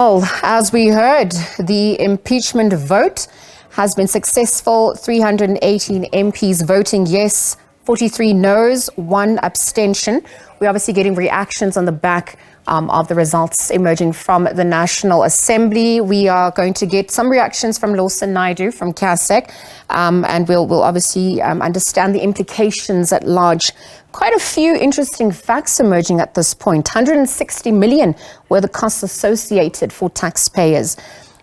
Well, as we heard, the impeachment vote has been successful. 318 MPs voting yes, 43 noes, 1 abstention. We're obviously getting reactions on the back of the results emerging from the National Assembly. We are going to get some reactions from Lawson Naidoo from CASAC, and we'll obviously understand the implications at large. Quite a few interesting facts emerging at this point. 160 million were the costs associated for taxpayers.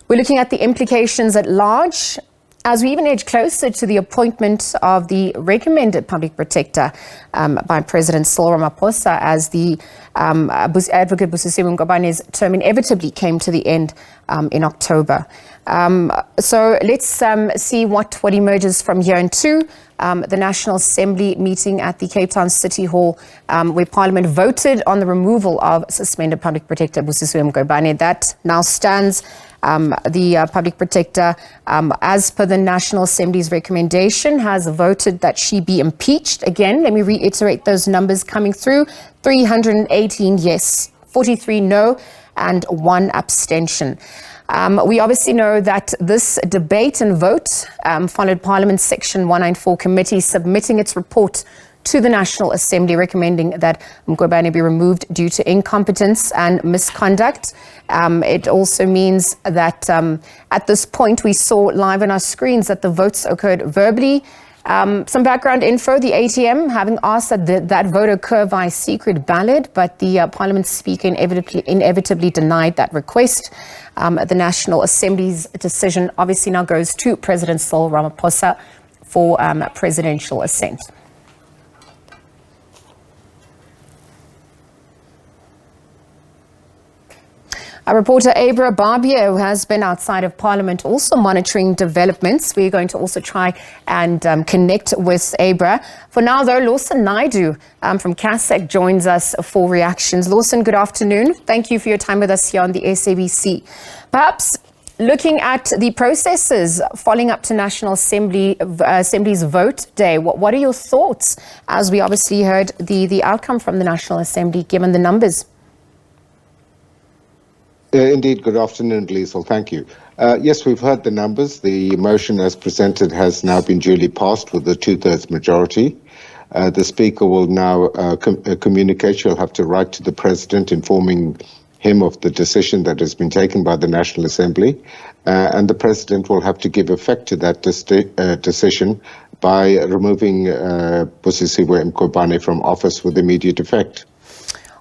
We're looking at the implications at large as we even edge closer to the appointment of the recommended public protector by President Cyril Ramaphosa, as the advocate Busisiwe Mkhwebane's term inevitably came to the end in October. So let's see what emerges from here. And two, the National Assembly meeting at the Cape Town City Hall, where Parliament voted on the removal of suspended public protector Busisiwe Mkhwebane. That now stands. The public protector, as per the National Assembly's recommendation, has voted that she be impeached. Again, let me reiterate those numbers coming through. 318 yes, 43 no, and 1 abstention. We obviously know that this debate and vote followed Parliament's Section 194 committee submitting its report to the National Assembly, recommending that Mkhwebane be removed due to incompetence and misconduct. It also means that at this point, we saw live on our screens that the votes occurred verbally. Some background info: the ATM having asked that that vote occur via secret ballot, but the Parliament Speaker inevitably denied that request. The National Assembly's decision obviously now goes to President Cyril Ramaphosa for presidential assent. Our reporter Abra Barbier, who has been outside of Parliament, also monitoring developments. We're going to also try and connect with Abra. For now, though, Lawson Naidoo from CASAC joins us for reactions. Lawson, good afternoon. Thank you for your time with us here on the SABC. Perhaps looking at the processes following up to National Assembly's vote day, what are your thoughts as we obviously heard the outcome from the National Assembly, given the numbers? Indeed. Good afternoon, Liesl. Thank you. Yes, we've heard the numbers. The motion as presented has now been duly passed with a 2/3 majority. The Speaker will now communicate. She'll have to write to the President informing him of the decision that has been taken by the National Assembly. And the President will have to give effect to that decision by removing Busisiwe Mkhwebane from office with immediate effect.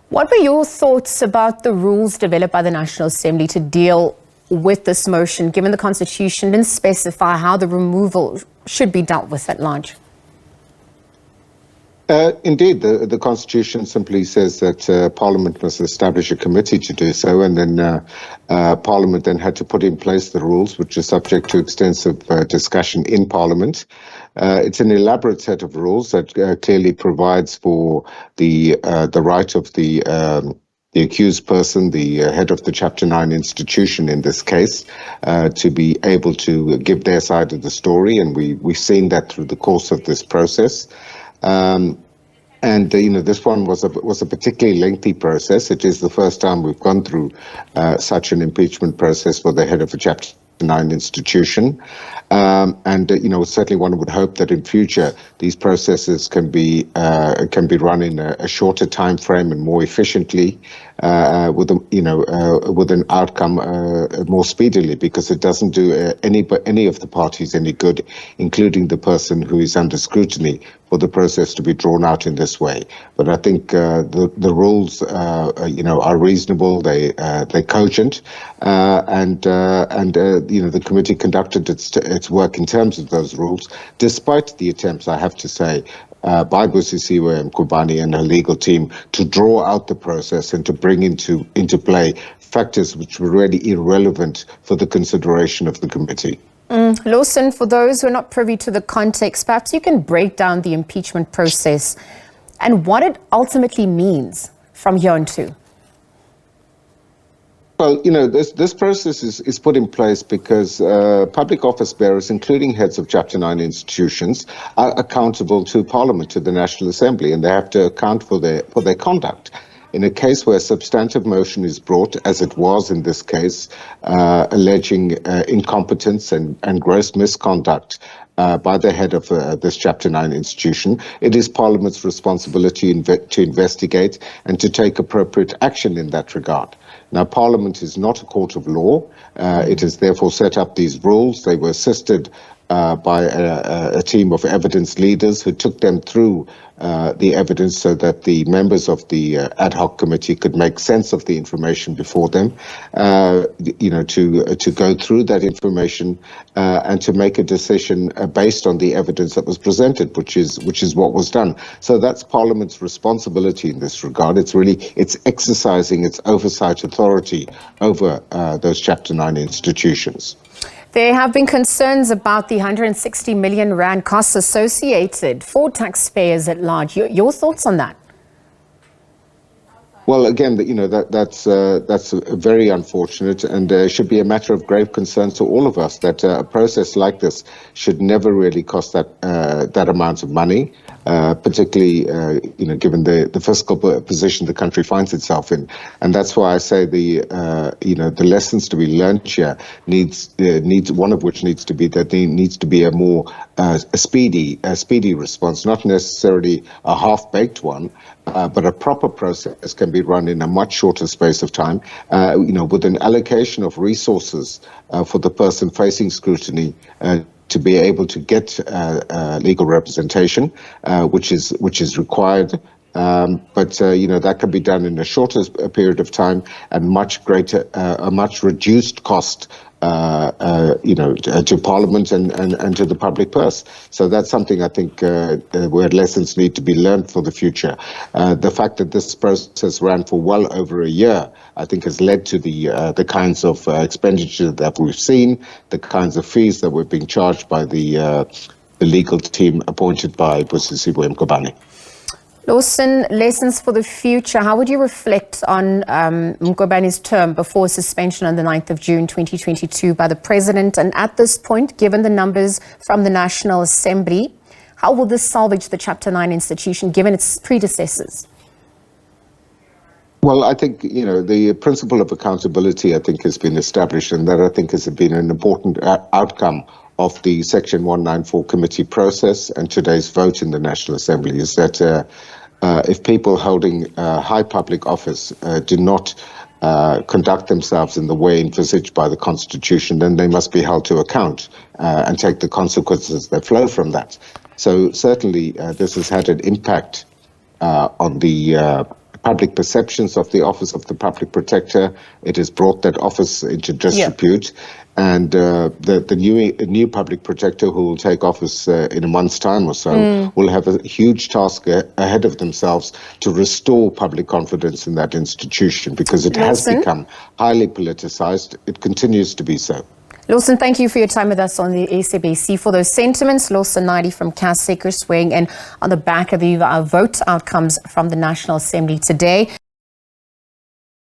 What were your thoughts about the rules developed by the National Assembly to deal with this motion, given the Constitution didn't specify how the removal should be dealt with at large? Indeed, the Constitution simply says that Parliament must establish a committee to do so, and then Parliament then had to put in place the rules, which are subject to extensive discussion in Parliament. It's an elaborate set of rules that clearly provides for the right of the accused person, the head of the Chapter 9 institution in this case, to be able to give their side of the story, and we've seen that through the course of this process. This one was a particularly lengthy process. It is the first time we've gone through such an impeachment process for the head of a Chapter 9 institution. Certainly one would hope that in future these processes can be run in a shorter time frame and more efficiently, with an outcome more speedily, because it doesn't do any of the parties any good, including the person who is under scrutiny, for the process to be drawn out in this way. But I think the rules are reasonable. They're cogent, and the committee conducted its work in terms of those rules, despite the attempts, I have to say, by Busisiwe Mkhwebane and her legal team to draw out the process and to bring into play factors which were really irrelevant for the consideration of the committee. Lawson, for those who are not privy to the context, perhaps you can break down the impeachment process and what it ultimately means from here on to. Well, this process is put in place because public office bearers, including heads of Chapter 9 institutions, are accountable to Parliament, to the National Assembly, and they have to account for their conduct. in a case where a substantive motion is brought, as it was in this case, alleging incompetence and gross misconduct by the head of this Chapter 9 institution, it is Parliament's responsibility to investigate and to take appropriate action in that regard. Now, Parliament is not a court of law. It has therefore set up these rules. They were assisted by a team of evidence leaders who took them through the evidence so that the members of the ad hoc committee could make sense of the information before them, to go through that information and to make a decision based on the evidence that was presented, which is what was done. So that's Parliament's responsibility in this regard. It's exercising its oversight authority over those Chapter 9 institutions. There have been concerns about the 160 million rand costs associated for taxpayers at large. Your thoughts on that? Well, again, that's very unfortunate, and should be a matter of grave concern to all of us that a process like this should never really cost that amount of money, particularly given the fiscal position the country finds itself in. And that's why I say the lessons to be learned here needs one of which needs to be that there needs to be a more speedy response, not necessarily a half-baked one. But a proper process can be run in a much shorter space of time, with an allocation of resources for the person facing scrutiny to be able to get legal representation, which is required. But that can be done in a shorter period of time and a much reduced cost to Parliament and to the public purse. So that's something I think where lessons need to be learned for the future. The fact that this process ran for well over a year, I think, has led to the kinds of expenditure that we've seen, the kinds of fees that were being charged by the legal team appointed by Busisiwe Mkhwebane. Lawson, lessons for the future. How would you reflect on Mkhwebane's term before suspension on the 9th of June 2022 by the President? And at this point, given the numbers from the National Assembly, how will this salvage the Chapter 9 institution given its predecessors? Well, I think, the principle of accountability, I think, has been established, and that, I think, has been an important outcome of the Section 194 committee process and today's vote in the National Assembly, is that if people holding high public office do not conduct themselves in the way envisaged by the Constitution, then they must be held to account and take the consequences that flow from that. So certainly this has had an impact on the public perceptions of the Office of the Public Protector. It has brought that office into disrepute. Yeah. And the new Public Protector, who will take office in a month's time or so, will have a huge task ahead of themselves to restore public confidence in that institution, because it has become highly politicized. It continues to be so. Lawson, thank you for your time with us on the SABC. For those sentiments, Lawson Naidoo from CASAC swaying in on the back of the vote outcomes from the National Assembly today.